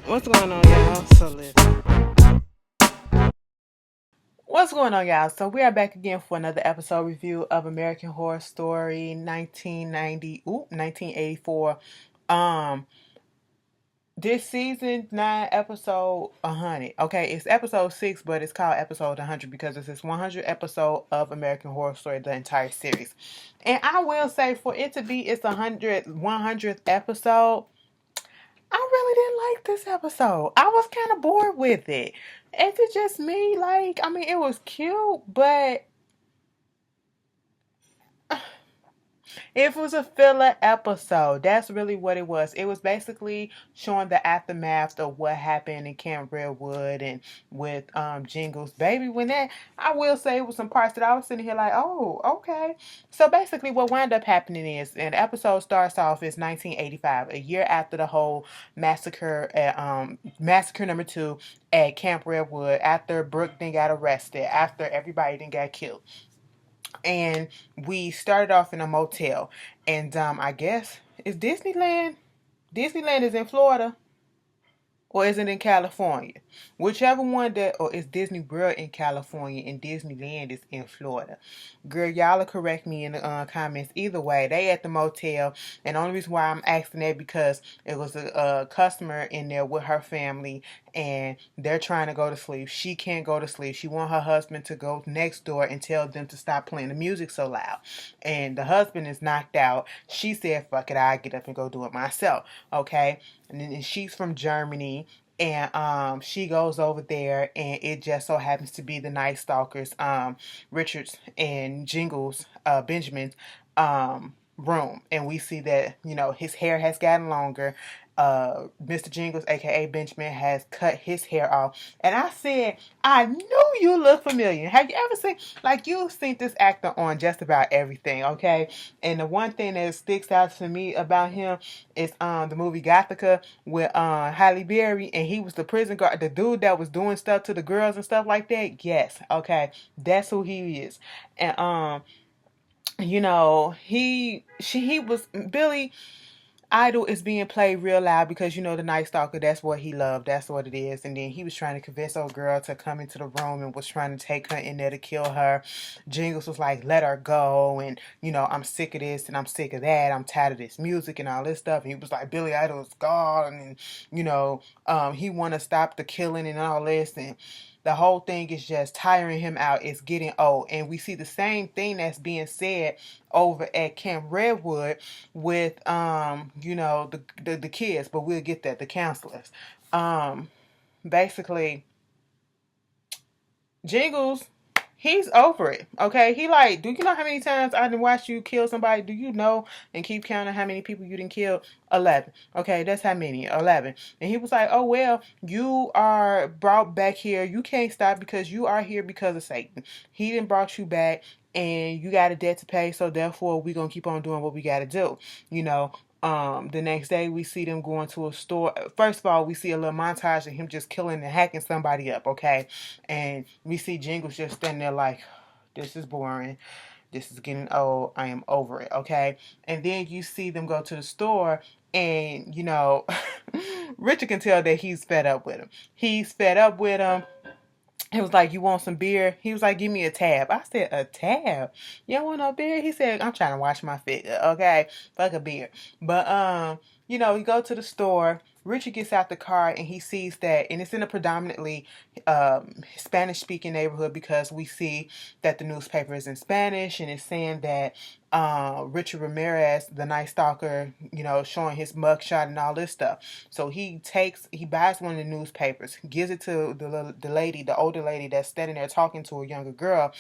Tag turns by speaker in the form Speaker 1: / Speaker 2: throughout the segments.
Speaker 1: What's going on, y'all? So listen. What's going on, y'all? So we are back again for another episode review of American Horror Story 1984. Um, this season 9, episode 100. Okay, it's episode 6, but it's called episode 100 because it's this 100 episode of American Horror Story, the entire series. And I will say, for it to be its 100th episode, I really didn't like this episode. I was kind of bored with it. Is it just me? Like, I mean, it was cute, but it was a filler episode. That's really what it was. It was basically showing the aftermath of what happened in Camp Redwood and with Jingles. Baby, when that, I will say it was some parts that I was sitting here like, oh, okay. So basically what wound up happening is, and the episode starts off is 1985, a year after the whole massacre at massacre number 2 at Camp Redwood, after Brooke then got arrested, after everybody then got killed. And we started off in a motel, and I guess is Disneyland is in Florida, or is it in California? Whichever one that, or is Disney World in California and Disneyland is in Florida? Girl, y'all will correct me in the comments. Either way, they at the motel, and the only reason why I'm asking that because it was a customer in there with her family, and they're trying to go to sleep. She can't go to sleep. She want her husband to go next door and tell them to stop playing the music so loud. And the husband is knocked out. She said, "Fuck it, I'll get up and go do it myself." Okay, and then she's from Germany, and she goes over there, and it just so happens to be the Night Stalkers, Richards and Jingles, Benjamin's room. And we see that, his hair has gotten longer. Mr. Jingles, aka Benjamin, has cut his hair off. And I said, I knew you look familiar. Have you ever seen, like, you've seen this actor on just about everything, okay? And the one thing that sticks out to me about him is the movie Gothica with Halle Berry, and he was the prison guard, the dude that was doing stuff to the girls and stuff like that. Yes, okay, that's who he is. And he was Billy Idol is being played real loud because the Night Stalker, that's what he loved. That's what it is. And then he was trying to convince old girl to come into the room and was trying to take her in there to kill her. Jingles was like, let her go. And, I'm sick of this and I'm sick of that. I'm tired of this music and all this stuff. And he was like, Billy Idol is gone. And, he want to stop the killing and all this. And the whole thing is just tiring him out. It's getting old. And we see the same thing that's being said over at Camp Redwood with the kids, but we'll get that, the counselors. Basically, Jingles, he's over it. Okay, he like, do you know how many times I done watched you kill somebody? Do you know and keep counting how many people you done killed? 11. Okay, that's how many. 11. And he was like, oh well, you are brought back here. You can't stop because you are here because of Satan. He done brought you back, and you got a debt to pay, so therefore we're gonna keep on doing what we gotta do. The next day we see them going to a store. First of all, we see a little montage of him just killing and hacking somebody up, okay? And we see Jingles just standing there like, this is boring. This is getting old. I am over it, okay? And then you see them go to the store, and, Richard can tell that he's fed up with him. He's fed up with him. He was like, you want some beer? He was like, give me a tab. I said, a tab? You don't want no beer? He said, I'm trying to watch my figure, okay? Fuck a beer. But, we go to the store. Richard gets out the car and he sees that, and it's in a predominantly Spanish-speaking neighborhood because we see that the newspaper is in Spanish, and it's saying that Richard Ramirez, the Night Stalker, showing his mugshot and all this stuff. So he buys one of the newspapers, gives it to the older lady that's standing there talking to a younger girl,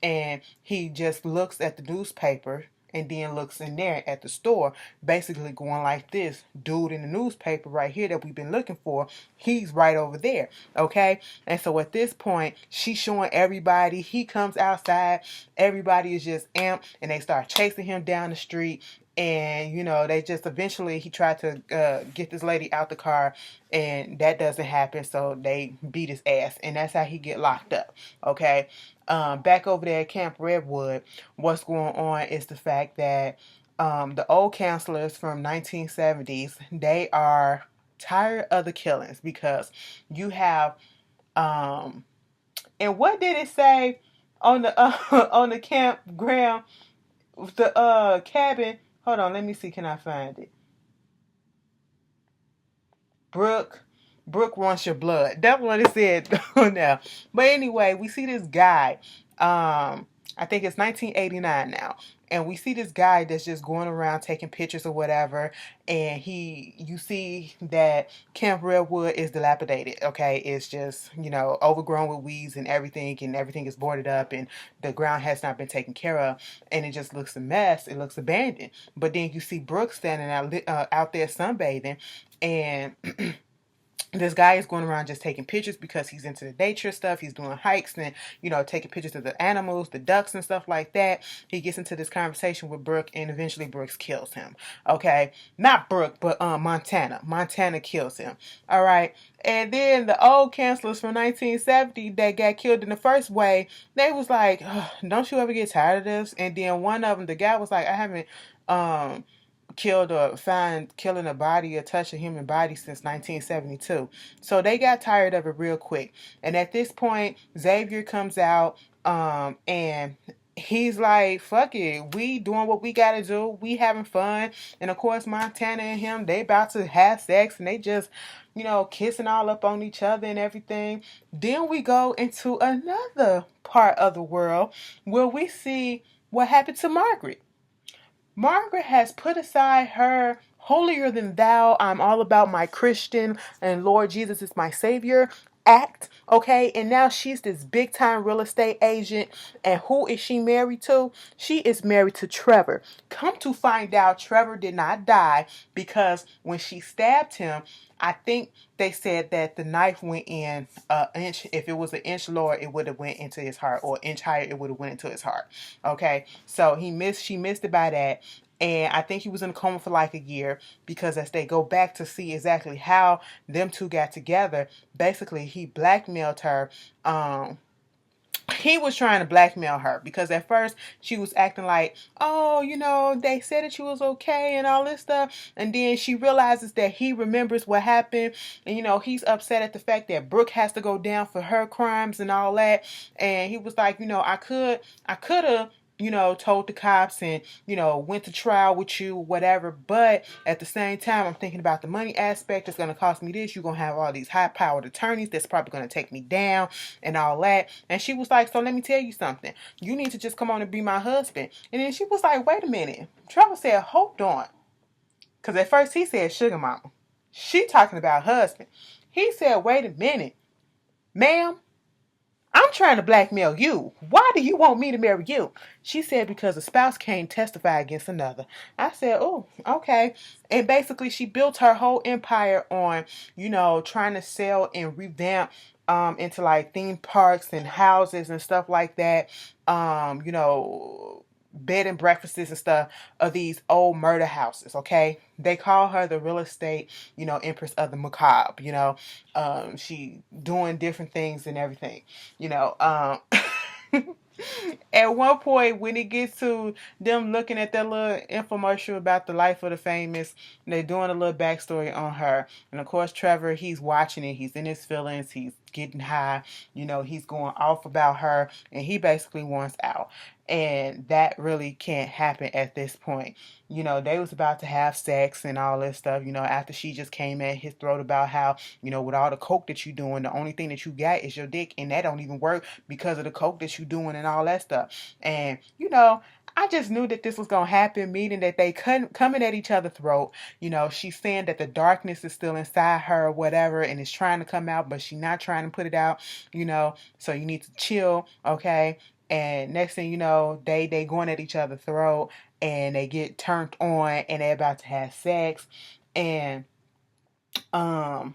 Speaker 1: and he just looks at the newspaper and then looks in there at the store, basically going like this, dude in the newspaper right here that we've been looking for, he's right over there, okay? And so at this point, she's showing everybody, he comes outside, everybody is just amped, and they start chasing him down the street. And, they just eventually, he tried to get this lady out the car, and that doesn't happen, so they beat his ass, and that's how he get locked up, okay? Back over there at Camp Redwood, what's going on is the fact that the old counselors from 1970s, they are tired of the killings because you have and what did it say on the on the campground, the cabin? Hold on, let me see. Can I find it? Brooke, Brooke wants your blood. That's what it said now. But anyway, we see this guy. I think it's 1989 now. And we see this guy that's just going around taking pictures or whatever. And you see that Camp Redwood is dilapidated. Okay. It's just, overgrown with weeds and everything is boarded up and the ground has not been taken care of. And it just looks a mess. It looks abandoned. But then you see Brooke standing out there sunbathing and this guy is going around just taking pictures because he's into the nature stuff. He's doing hikes and, taking pictures of the animals, the ducks and stuff like that. He gets into this conversation with Brooke and eventually Brooke kills him. Okay. Not Brooke, but Montana. Montana kills him. All right. And then the old counselors from 1970 that got killed in the first wave, they was like, don't you ever get tired of this? And then one of them, the guy was like, I haven't, killed or found killing a body or touch a human body since 1972. So they got tired of it real quick. And at this point, Xavier comes out and he's like, fuck it. We doing what we gotta do. We having fun. And of course, Montana and him, they about to have sex and they just, kissing all up on each other and everything. Then we go into another part of the world where we see what happened to Margaret. Margaret has put aside her holier than thou, I'm all about my Christian and Lord Jesus is my Savior act, okay? And now she's this big time real estate agent. And who is she married to? She is married to Trevor. Come to find out, Trevor did not die because when she stabbed him, I think they said that the knife went in an inch. If it was an inch lower, it would have went into his heart, or an inch higher, it would have went into his heart. Okay, so she missed it by that. And I think he was in a coma for like a year because as they go back to see exactly how them two got together, basically he blackmailed her. He was trying to blackmail her because at first she was acting like, oh, they said that she was okay and all this stuff. And then she realizes that he remembers what happened. And, he's upset at the fact that Brooke has to go down for her crimes and all that. And he was like, I could have, told the cops and, went to trial with you, whatever. But at the same time, I'm thinking about the money aspect. It's going to cost me this. You're going to have all these high-powered attorneys that's probably going to take me down and all that. And she was like, so let me tell you something. You need to just come on and be my husband. And then she was like, wait a minute. Trevor said, hold on. Because at first he said sugar mama. She talking about husband. He said, wait a minute. Ma'am, I'm trying to blackmail you. Why do you want me to marry you? She said, because a spouse can't testify against another. I said, oh, okay. And basically she built her whole empire on, trying to sell and revamp into like theme parks and houses and stuff like that. Bed and breakfasts and stuff of these old murder houses, okay? They call her the real estate, empress of the macabre, she doing different things and everything, At one point, when it gets to them looking at that little infomercial about the life of the famous, they're doing a little backstory on her. And of course, Trevor, he's watching it. He's in his feelings. He's getting high. He's going off about her. And he basically wants out. And that really can't happen at this point. They was about to have sex and all this stuff, after she just came at his throat about how, with all the coke that you doing, the only thing that you got is your dick, and that don't even work because of the coke that you doing and all that stuff. And, I just knew that this was going to happen, meaning that they coming at each other's throat. She's saying that the darkness is still inside her or whatever, and it's trying to come out, but she's not trying to put it out, so you need to chill, okay? And next thing you know, they going at each other's throat and they get turned on and they're about to have sex. And, her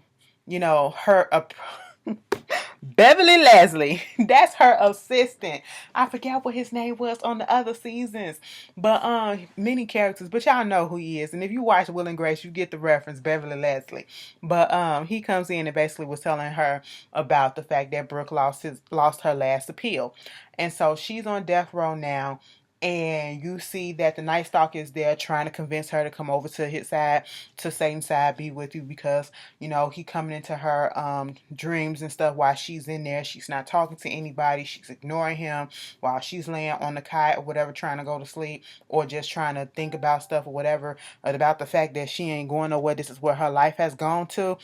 Speaker 1: Beverly Leslie, that's her assistant. I forgot what his name was on the other seasons, but many characters, but y'all know who he is. And if you watch Will and Grace, you get the reference, Beverly Leslie. But he comes in and basically was telling her about the fact that Brooke lost her last appeal, and so she's on death row now. and you see that the Night Stalker is there trying to convince her to come over to his side, to Satan's side, be with you, because he coming into her dreams and stuff while she's in there. She's not talking to anybody. She's ignoring him while she's laying on the cot or whatever, trying to go to sleep, or just trying to think about stuff or whatever, about the fact that she ain't going nowhere. This is where her life has gone to.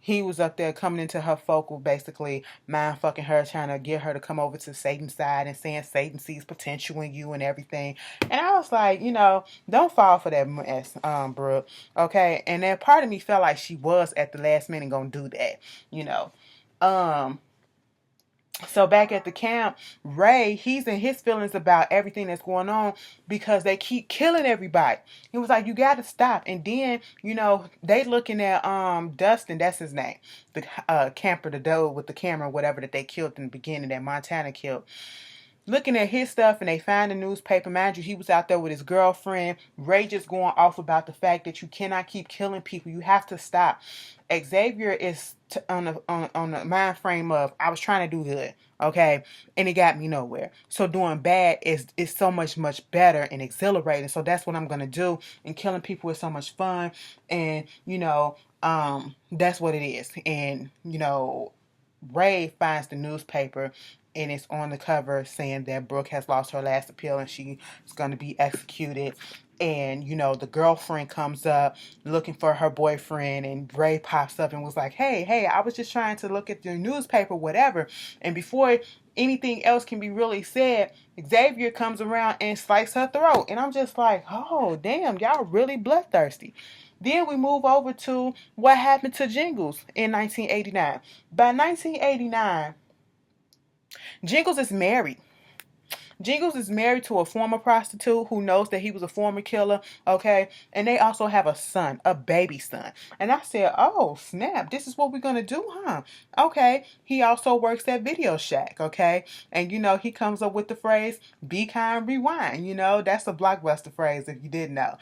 Speaker 1: He was up there coming into her focal, basically mind fucking her, trying to get her to come over to Satan's side and saying Satan sees potential in you and everything. And I was like, don't fall for that mess, Brooke. Okay. And then part of me felt like she was at the last minute gonna do that, you know. So back at the camp, Ray, he's in his feelings about everything that's going on because they keep killing everybody. He was like, you got to stop. And then, they looking at Dustin, that's his name, the camper, the dude with the camera, whatever, that they killed in the beginning, that Montana killed. Looking at his stuff, and they find the newspaper. Mind you, he was out there with his girlfriend. Ray just going off about the fact that you cannot keep killing people. You have to stop. Xavier is on the mind frame of, I was trying to do good, okay, and it got me nowhere. So doing bad is so much better and exhilarating. So that's what I'm gonna do. And killing people is so much fun, and that's what it is. And Ray finds the newspaper, and it's on the cover saying that Brooke has lost her last appeal and she's going to be executed. And, the girlfriend comes up looking for her boyfriend, and Ray pops up and was like, hey, I was just trying to look at the newspaper, whatever. And before anything else can be really said, Xavier comes around and sliced her throat. And I'm just like, oh, damn, y'all really bloodthirsty. Then we move over to what happened to Jingles in 1989. By 1989, Jingles is married. Jingles is married to a former prostitute who knows that he was a former killer, okay? And they also have a son, a baby son. And I said, oh, snap, this is what we're going to do, huh? Okay. He also works at Video Shack, okay? And, he comes up with the phrase, be kind, rewind. That's a blockbuster phrase if you didn't know.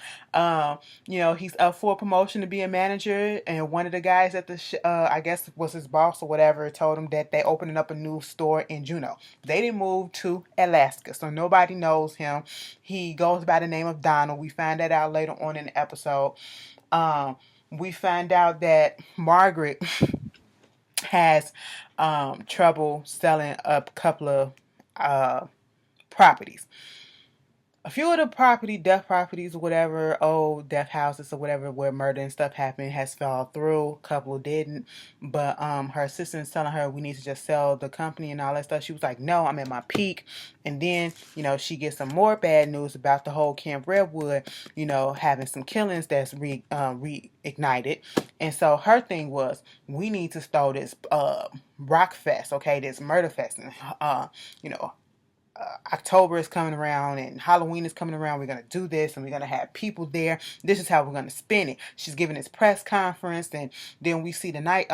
Speaker 1: He's up for a promotion to be a manager, and one of the guys at the, I guess was his boss or whatever, told him that they opening up a new store in Juneau. They didn't move to Alaska, so nobody knows him. He goes by the name of Donald. We find that out later on in the episode. We find out that Margaret has trouble selling a couple of properties. A few of the death properties or whatever, old death houses or whatever, where murder and stuff happened, has fell through. A couple didn't. But her assistant's telling her we need to just sell the company and all that stuff. She was like, no, I'm at my peak. And then, she gets some more bad news about the whole Camp Redwood, having some killings that's reignited. And so her thing was, we need to start this rock fest, okay, this murder fest. And, October is coming around and Halloween is coming around. We're going to do this, and we're going to have people there. This is how we're going to spin it. She's giving this press conference, and then we see the Night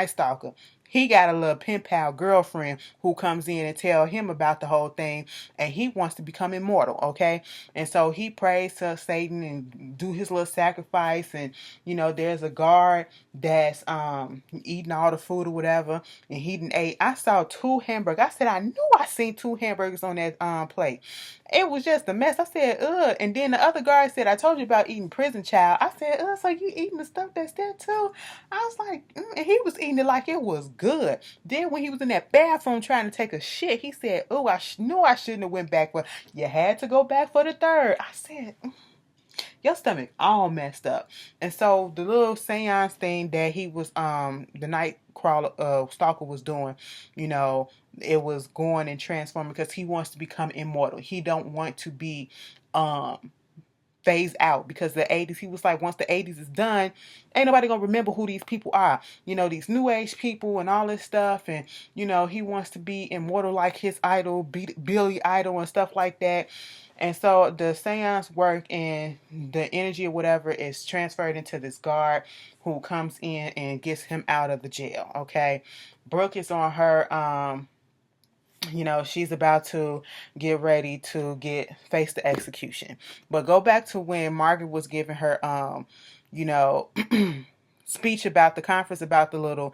Speaker 1: Stalker. He got a little pen pal girlfriend who comes in and tell him about the whole thing, and he wants to become immortal, okay? And so he prays to Satan and do his little sacrifice, and there's a guard that's eating all the food or whatever, and he didn't ate. I saw 2 hamburgers. I said, I knew I seen 2 hamburgers on that plate. It was just a mess. I said, ugh. And then the other guard said, I told you about eating prison child. I said, ugh, so you eating the stuff that's there too? I was like, and he was eating it like it was good. Then when he was in that bathroom trying to take a shit, he said, oh, I knew I shouldn't have went back. But you had to go back for the third. I said, your stomach all messed up. And so the little seance thing that he was, the Night Stalker was doing, it was going and transforming because he wants to become immortal. He don't want to be phased out, because the 80s, he was like, once the 80s is done, ain't nobody gonna remember who these people are, these new age people and all this stuff. And he wants to be immortal like his idol, Billy Idol and stuff like that. And so the seance work and the energy or whatever is transferred into this guard who comes in and gets him out of the jail, okay? Brooke is on her she's about to get ready to face the execution. But go back to when Margaret was giving her speech about the conference, about the little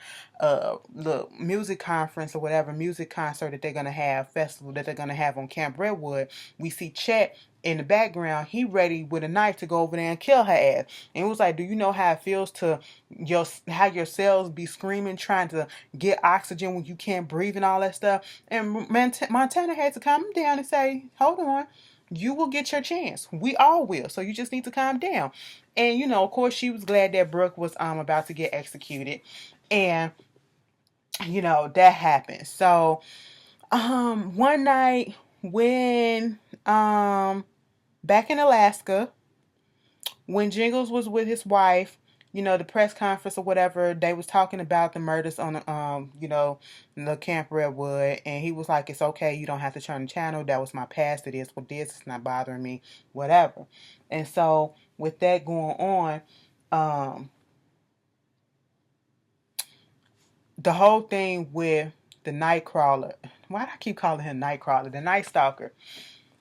Speaker 1: music conference or whatever music concert that they're gonna have, festival that they're gonna have on Camp Redwood, we see Chet in the background. He ready with a knife to go over there and kill her ass. And it was like, do you know how it feels to how your cells be screaming trying to get oxygen when you can't breathe and all that stuff? And Montana had to calm him down and say, hold on, you will get your chance. We all will. So you just need to calm down. And of course, she was glad that Brooke was about to get executed, and that happened. So one night when back in Alaska, when Jingles was with his wife, the press conference or whatever, they was talking about the murders on the Camp Redwood, and he was like, it's okay, you don't have to turn the channel. That was my past. It is what it is. It's not bothering me, whatever. And so with that going on, the whole thing with the Nightcrawler, why do I keep calling him Nightcrawler? The Night Stalker.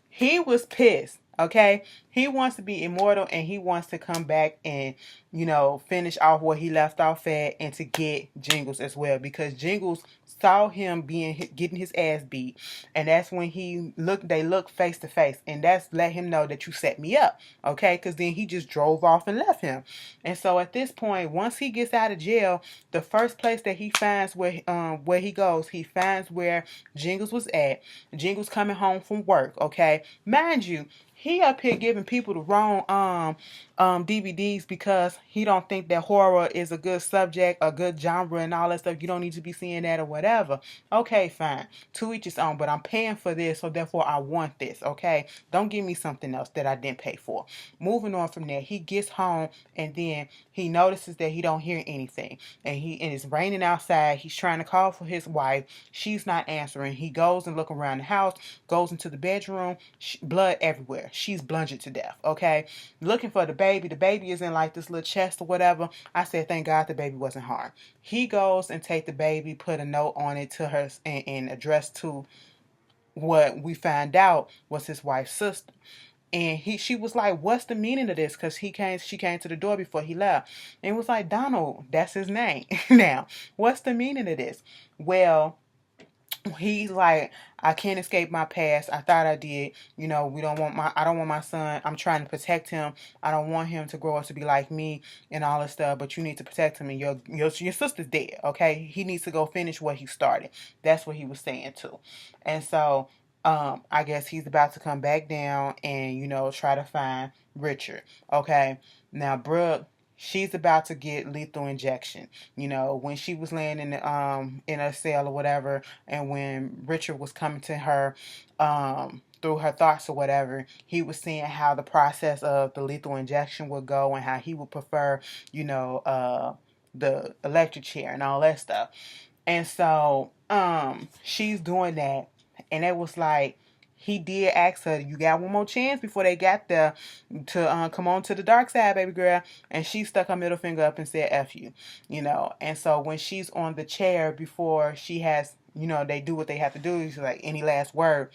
Speaker 1: He was pissed. Okay, he wants to be immortal, and he wants to come back and finish off where he left off at, and to get Jingles as well, because Jingles saw him getting his ass beat, and that's when they looked face to face, and that's let him know that you set me up. Okay, because then he just drove off and left him. And so at this point, once he gets out of jail, the first place that he finds where he goes, he finds where Jingles was at. Jingles coming home from work. Okay, mind you, he up here giving people the wrong DVDs because he don't think that horror is a good subject, a good genre, and all that stuff. You don't need to be seeing that or whatever. Okay, fine. To each his own. But I'm paying for this, so therefore I want this. Okay, don't give me something else that I didn't pay for. Moving on from there, he gets home, and then he notices that he don't hear anything, and it's raining outside. He's trying to call for his wife. She's not answering. He goes and look around the house, goes into the bedroom. Blood everywhere. She's bludgeoned to death. Okay, looking for the baby. The baby is in like this little chest or whatever. I said, thank God the baby wasn't harmed. He goes and take the baby, put a note on it to her, and addressed to what we found out was his wife's sister. And she was like, what's the meaning of this? Because she came to the door before he left. And it was like, Donald, that's his name. Now, what's the meaning of this? Well, he's like, I can't escape my past. I thought I did. I don't want my son. I'm trying to protect him. I don't want him to grow up to be like me and all this stuff, but you need to protect him, and your sister's dead. Okay. He needs to go finish what he started. That's what he was saying too. And so, I guess he's about to come back down and, try to find Richard. Okay. Now, Brooke, she's about to get lethal injection. When she was laying in a cell or whatever, and when Richard was coming to her through her thoughts or whatever, he was seeing how the process of the lethal injection would go, and how he would prefer, the electric chair and all that stuff. And so she's doing that, and it was like, he did ask her, you got one more chance before they got there to come on to the dark side, baby girl. And she stuck her middle finger up and said, F you, And so when she's on the chair before she has, they do what they have to do, she's like, any last word?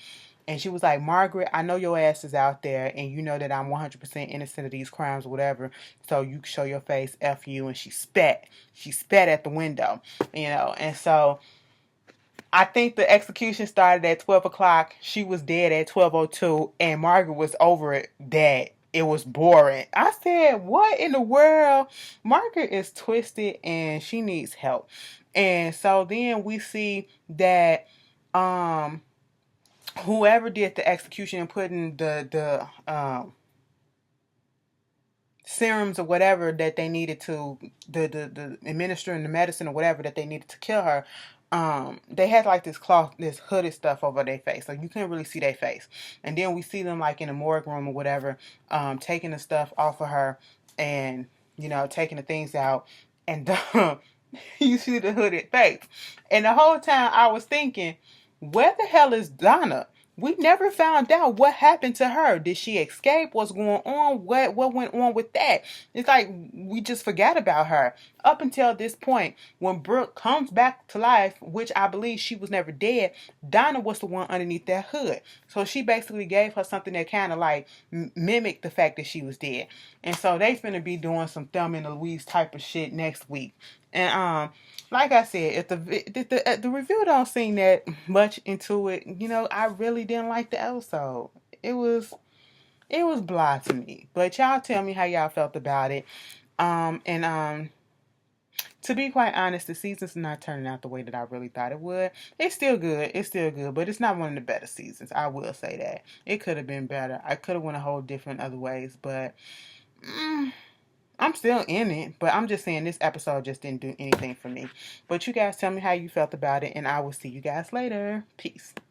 Speaker 1: And she was like, Margaret, I know your ass is out there, and you know that I'm 100% innocent of these crimes or whatever. So you show your face, F you. And she spat. She spat at the window, And so I think the execution started at 12 o'clock. She was dead at 12:02, and Margaret was over it that it was boring. I said, what in the world? Margaret is twisted, and she needs help. And so then we see that whoever did the execution and putting the serums or whatever that they needed to, the administering the medicine or whatever that they needed to kill her, they had like this hooded stuff over their face, so you couldn't really see their face. And then we see them like in a morgue room or whatever, taking the stuff off of her, and taking the things out, and you see the hooded face. And the whole time I was thinking, where the hell is Donna? We never found out what happened to her. Did she escape? What's going on? What went on with that? It's like we just forgot about her. Up until this point, when Brooke comes back to life, which I believe she was never dead, Donna was the one underneath that hood. So she basically gave her something that kind of like mimicked the fact that she was dead. And so they finna be doing some Thelma and Louise type of shit next week. And like I said, if the review don't seem that much into it, you know, I really didn't like the episode. It was blah to me. But y'all tell me how y'all felt about it. And to be quite honest, the season's not turning out the way that I really thought it would. It's still good. It's still good, but it's not one of the better seasons. I will say that. It could have been better. I could have went a whole different other ways, but I'm still in it. But I'm just saying this episode just didn't do anything for me. But you guys tell me how you felt about it, and I will see you guys later. Peace.